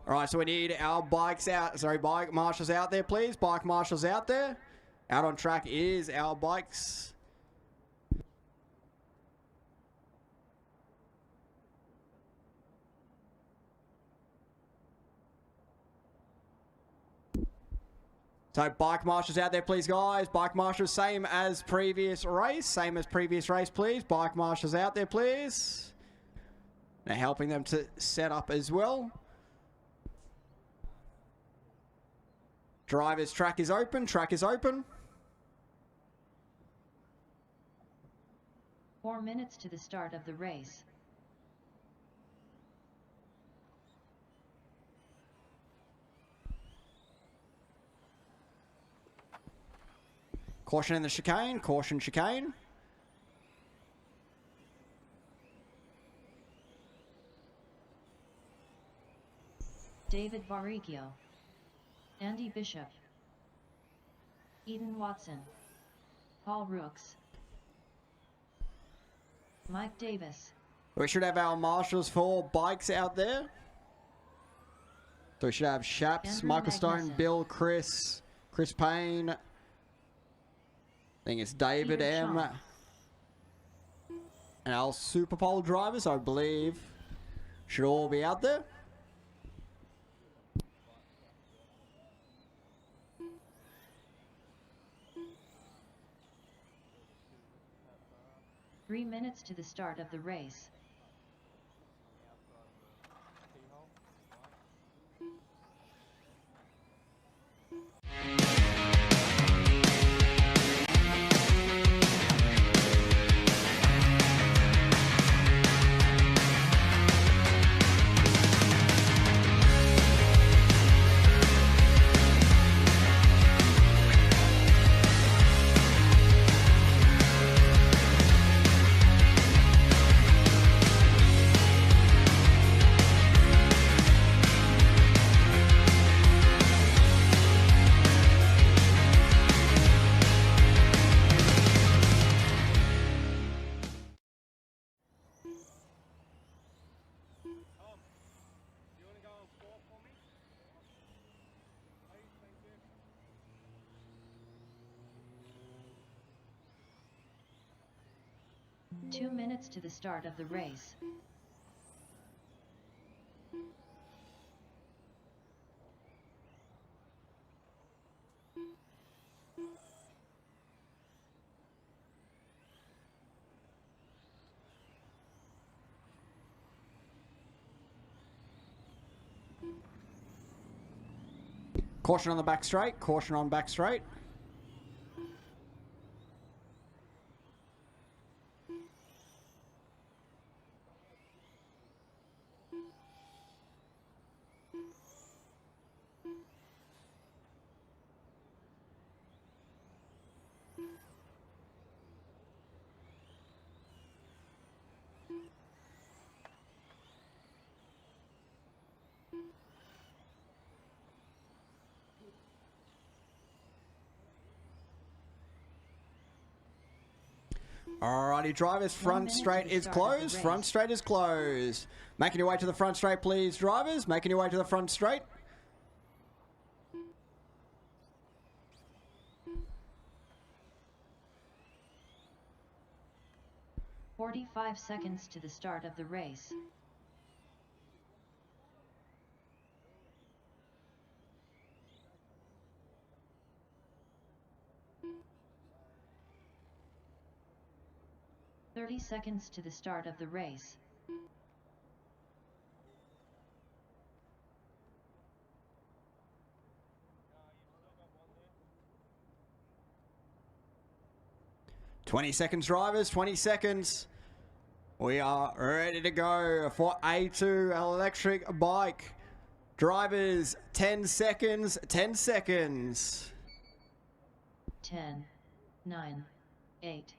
All right, so we need our bikes out. Sorry, bike marshals out there, please. Bike marshals out there. Out on track is our bikes. So bike marshals out there, please, guys. Bike marshals, same as previous race. Same as previous race, please. Bike marshals out there, please. Now helping them to set up as well. Drivers, track is open. Track is open. 4 minutes to the start of the race. Caution in the chicane. Caution chicane. David Varricchio, Andy Bishop, Eden Watson, Paul Rooks, Mike Davis. We should have our marshals for bikes out there. So we should have Shaps, Andrew Michael Stone, Magnuson. Bill, Chris Payne. I think it's David Peter M. Shaw. And our Super Bowl drivers, I believe, should all be out there. Three minutes to the start of the race. Two minutes to the start of the race. Caution on the back straight. Caution on back straight. Alrighty, drivers, front straight is closed. Front straight is closed. Making your way to the front straight, please, drivers. Making your way to the front straight. "45 seconds to the start of the race. "30 seconds to the start of the race. "20 seconds, drivers. 20 seconds. We are ready to go for A2 electric bike. Drivers, 10 seconds. 10 seconds. 10, 9, 8,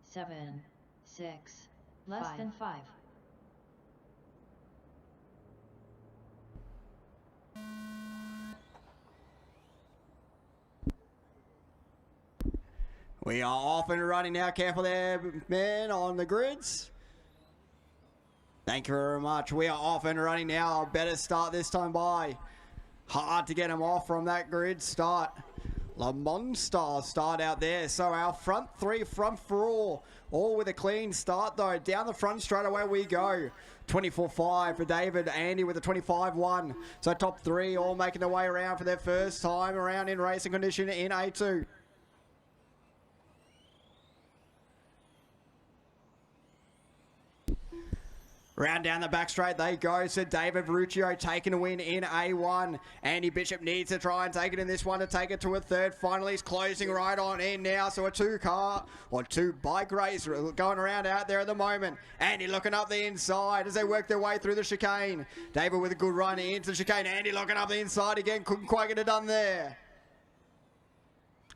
7, 6, less than 5. We are off and running now. Careful there, men on the grids. Thank you very much. We are off and running now. A better start this time by. Hard to get him off from that grid start. Le Monster start out there. So our front three, front four, all with a clean start though. Down the front straight away we go. 24.5 for David. Andy with a 25.1. So top three all making their way around for their first time around in racing condition in A2. Round down the back straight they go. So David Verruccio taking a win in A1. Andy Bishop needs to try and take it in this one to take it to a third. Finally, he's closing right on in now. So a two bike race going around out there at the moment. Andy looking up the inside as they work their way through the chicane. David with a good run into the chicane. Andy looking up the inside again. Couldn't quite get it done there.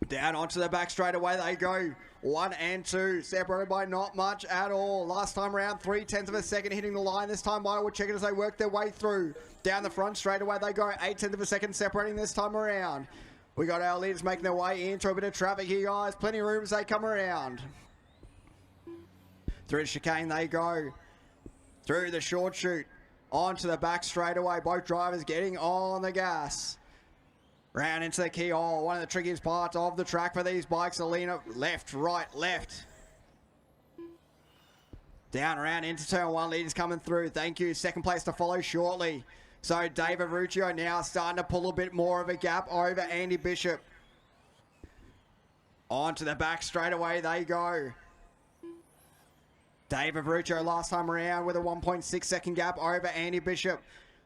Down onto the back straight away they go. 1 and 2, separated by not much at all. Last time around, 3/10 of a second hitting the line. This time by, we'll check it as they work their way through. Down the front straight away they go. 8/10 of a second separating this time around. We got our leaders making their way into a bit of traffic here, guys. Plenty of room as they come around. Through the chicane they go. Through the short chute. Onto the back straight away. Both drivers getting on the gas. Round into the keyhole, one of the trickiest parts of the track for these bikes. Alina, left, right, left. Down around into turn one, leaders coming through. Thank you. Second place to follow shortly. So David Verruccio now starting to pull a bit more of a gap over Andy Bishop. Onto the back straight away they go. David Verruccio last time around with a 1.6 second gap over Andy Bishop.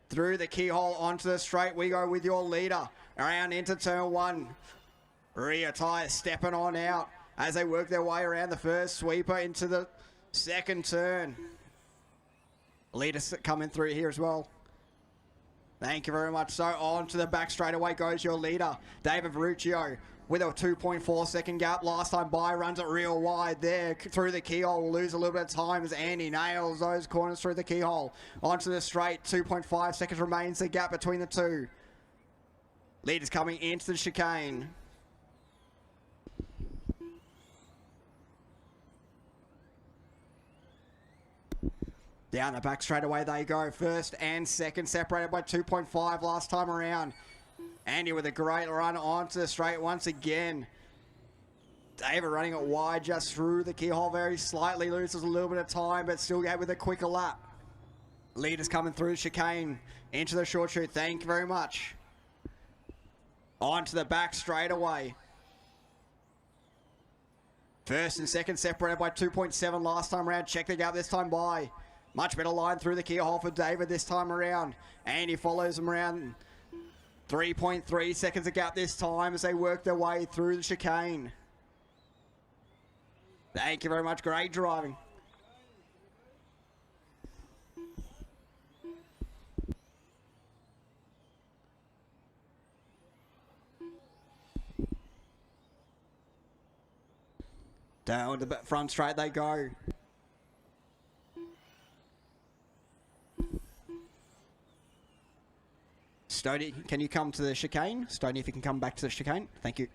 Through the keyhole onto the straight we go with your leader. Around into turn one. Rear tyre stepping on out as they work their way around the first sweeper into the second turn. Leaders coming through here as well. Thank you very much. So on to the back straight away goes your leader, David Verruccio, with a 2.4 second gap. Last time by, runs it real wide there through the keyhole. Will lose a little bit of time as Andy nails those corners through the keyhole. Onto the straight, 2.5 seconds remains the gap between the two. Leaders coming into the chicane. Down the back straight away they go. First and second separated by 2.5 last time around. Andy with a great run onto the straight once again. David running it wide just through the keyhole very slightly. Loses a little bit of time but still get with a quicker lap. Leaders coming through the chicane into the short chute. Thank you very much. Onto the back straight away. First and second separated by 2.7 last time around. Check the gap this time by. Much better line through the keyhole for David this time around. Andy follows him around. 3.3 seconds of gap this time as they work their way through the chicane. Thank you very much. Great driving. Down the front straight they go. Stoney, can you come to the chicane? Stoney, if you can come back to the chicane. Thank you.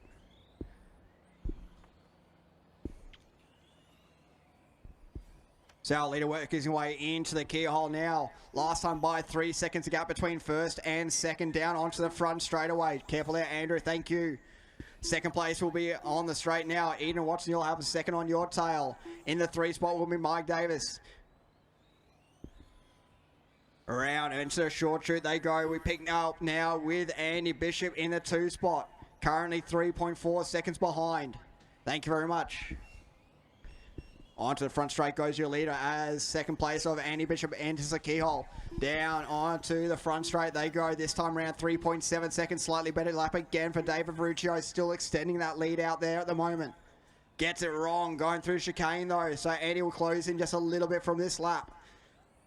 So our leader working his way into the keyhole now. Last time by 3 seconds of gap between first and second. Down onto the front straight away. Careful there, Andrew. Thank you. Second place will be on the straight now. Eden Watson, you'll have a second on your tail. In the 3 spot will be Mike Davis. Around into the short chute they go. We pick up now with Andy Bishop in the 2 spot. Currently 3.4 seconds behind. Thank you very much. Onto the front straight goes your leader as second place of Andy Bishop enters the keyhole. Down onto the front straight they go. This time around 3.7 seconds. Slightly better lap again for David Verruccio. Still extending that lead out there at the moment. Gets it wrong going through chicane though. So Andy will close in just a little bit from this lap.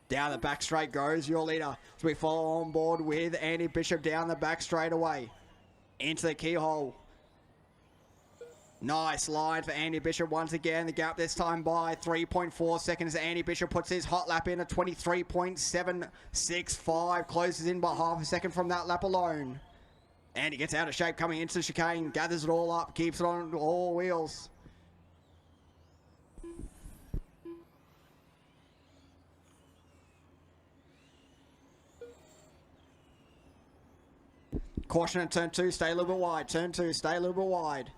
Down the back straight goes your leader. So we follow on board with Andy Bishop down the back straight away. Into the keyhole. Nice line for Andy Bishop once again. The gap this time by 3.4 seconds. Andy Bishop puts his hot lap in at 23.765. Closes in by half a second from that lap alone. Andy gets out of shape coming into the chicane. Gathers it all up. Keeps it on all wheels. Caution at turn 2, stay a little bit wide. Turn 2, stay a little bit wide.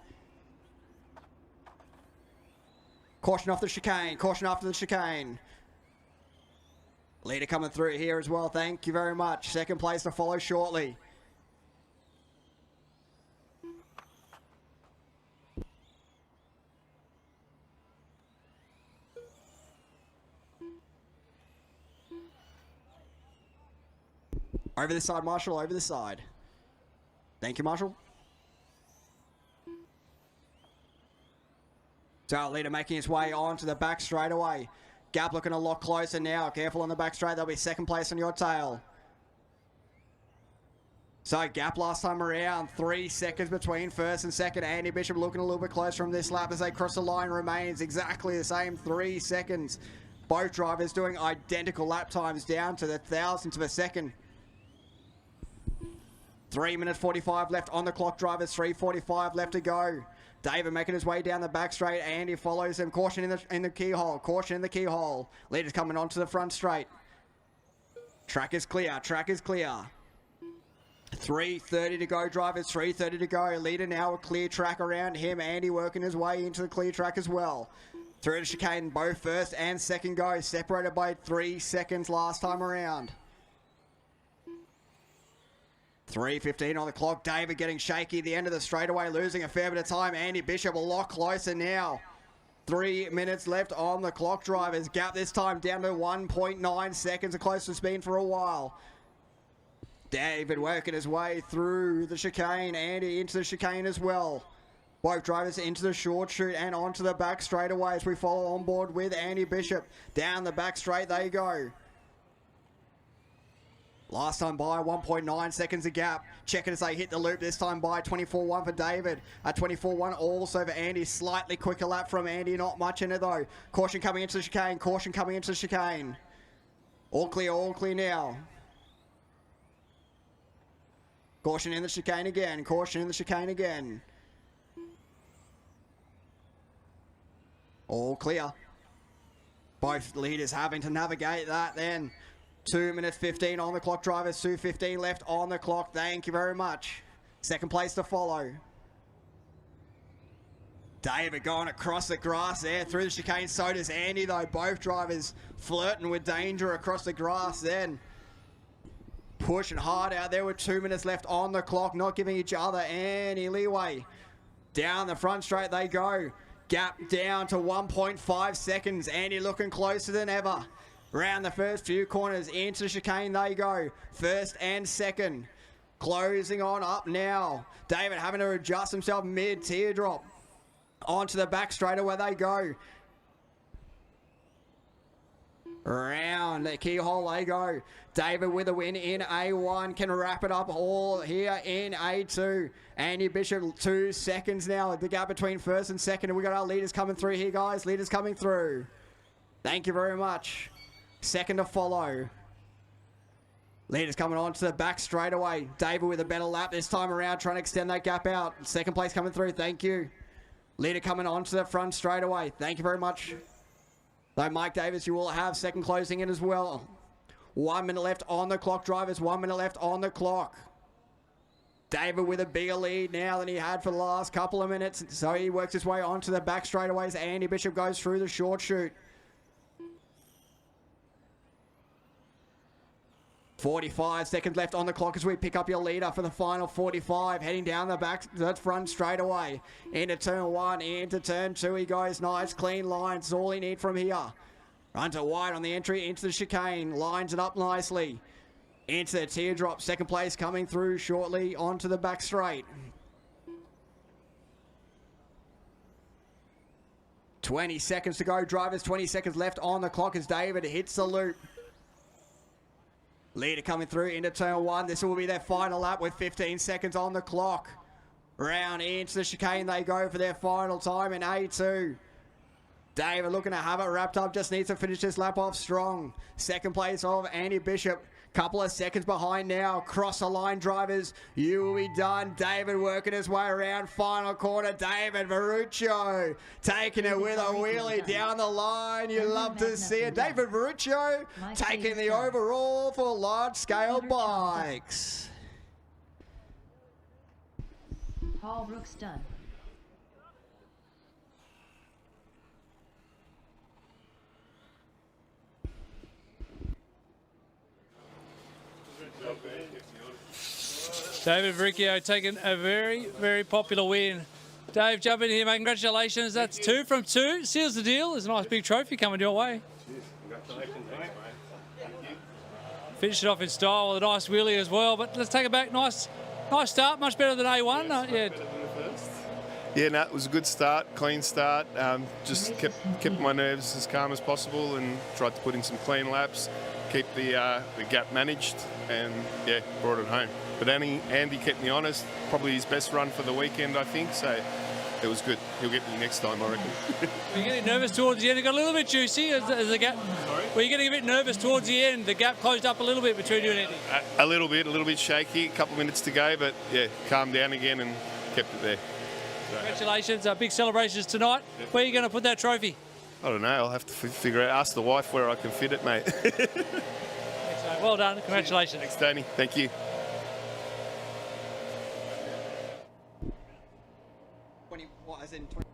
Caution off the chicane, caution after the chicane. Leader coming through here as well, thank you very much. Second place to follow shortly. Over this side, Marshall, over this side. Thank you, Marshall. So our leader making his way onto the back straightaway. Gap looking a lot closer now. Careful on the back straight. There'll be second place on your tail. So gap last time around, 3 seconds between first and second. Andy Bishop looking a little bit closer from this lap as they cross the line. Remains exactly the same, 3 seconds. Both drivers doing identical lap times down to the thousandth of a second. 3 minutes 45 left on the clock, drivers. 3:45 left to go. David making his way down the back straight. Andy follows him. Caution in the keyhole. Caution in the keyhole. Leader's coming onto the front straight. Track is clear. Track is clear. 3:30 to go, drivers. 3:30 to go. Leader now a clear track around him. Andy working his way into the clear track as well. Through the chicane, both first and second go. Separated by 3 seconds last time around. 3:15 on the clock. David getting shaky at the end of the straightaway, losing a fair bit of time. Andy Bishop a lot closer now. 3 minutes left on the clock, drivers. Gap this time down to 1.9 seconds, the closest it's been for a while. David working his way through the chicane. Andy into the chicane as well. Both drivers into the short chute and onto the back straightaway as we follow on board with Andy Bishop. Down the back straight they go. Last time by 1.9 seconds a gap. Checking as they hit the loop this time by 24.1 for David. 24.1 also for Andy. Slightly quicker lap from Andy. Not much in it though. Caution coming into the chicane. Caution coming into the chicane. All clear now. Caution in the chicane again. Caution in the chicane again. All clear. Both leaders having to navigate that then. 2 minutes 15 on the clock, drivers. 2:15 left on the clock. Thank you very much. Second place to follow. David going across the grass there through the chicane. So does Andy though. Both drivers flirting with danger across the grass then. Pushing hard out there with 2 minutes left on the clock. Not giving each other any leeway. Down the front straight they go. Gap down to 1.5 seconds. Andy looking closer than ever. Round the first few corners, into the chicane they go. First and second. Closing on up now. David having to adjust himself mid-teardrop. Onto the back straightaway they go. Round the keyhole they go. David with a win in A1. Can wrap it up all here in A2. Andy Bishop 2 seconds now. The gap between first and second. And we got our leaders coming through here, guys. Leaders coming through. Thank you very much. Second to follow. Leaders coming on to the back straight away. David with a better lap this time around, trying to extend that gap out. Second place coming through. Thank you. Leader coming on to the front straight away. Thank you very much. Though Mike Davis, you will have second closing in as well. 1 minute left on the clock, drivers. 1 minute left on the clock. David with a bigger lead now than he had for the last couple of minutes. So he works his way onto the back straightaways. Andy Bishop goes through the short chute. 45 seconds left on the clock as we pick up your leader for the final 45. Heading down the back, the front straight away. Into turn 1, into turn 2 he goes. Nice clean lines, that's all he need from here. Runs it wide on the entry into the chicane. Lines it up nicely. Into the teardrop. Second place coming through shortly onto the back straight. 20 seconds to go, drivers. 20 seconds left on the clock as David hits the loop. Leader coming through into turn 1. This will be their final lap with 15 seconds on the clock. Round into the chicane they go for their final time in A2. David looking to have it wrapped up. Just needs to finish this lap off strong. Second place of Andy Bishop. Couple of seconds behind now. Cross the line, drivers. You will be done. David working his way around. Final corner. David Verruccio taking it with a wheelie down the line. You love to see it. David Verruccio taking the overall for large scale bikes. Paul Brooks done. David Verricchio taking a very, very popular win. Dave, jump in here, mate. Congratulations. That's 2 from 2. Seals the deal. There's a nice big trophy coming your way. Cheers. Congratulations, mate. Thank you. Finished it off in style with a nice wheelie as well. But let's take it back. Nice start. Much better than A1. Yeah. Yeah, no, it was a good start, clean start. Just kept my nerves as calm as possible and tried to put in some clean laps, keep the gap managed, and yeah, brought it home. But Andy kept me honest. Probably his best run for the weekend, I think. So it was good. He'll get me next time, I reckon. Were you getting nervous towards the end? It got a little bit juicy as the gap. Sorry? Were you getting a bit nervous towards the end? The gap closed up a little bit between you and Andy. A little bit shaky. A couple of minutes to go, but yeah, calmed down again and kept it there. Congratulations. Big celebrations tonight. Where are you going to put that trophy? I don't know. I'll have to figure out. Ask the wife where I can fit it, mate. Thanks, mate. Well done. Congratulations. Thanks, Tony. Thank you. 20, what, as in 20?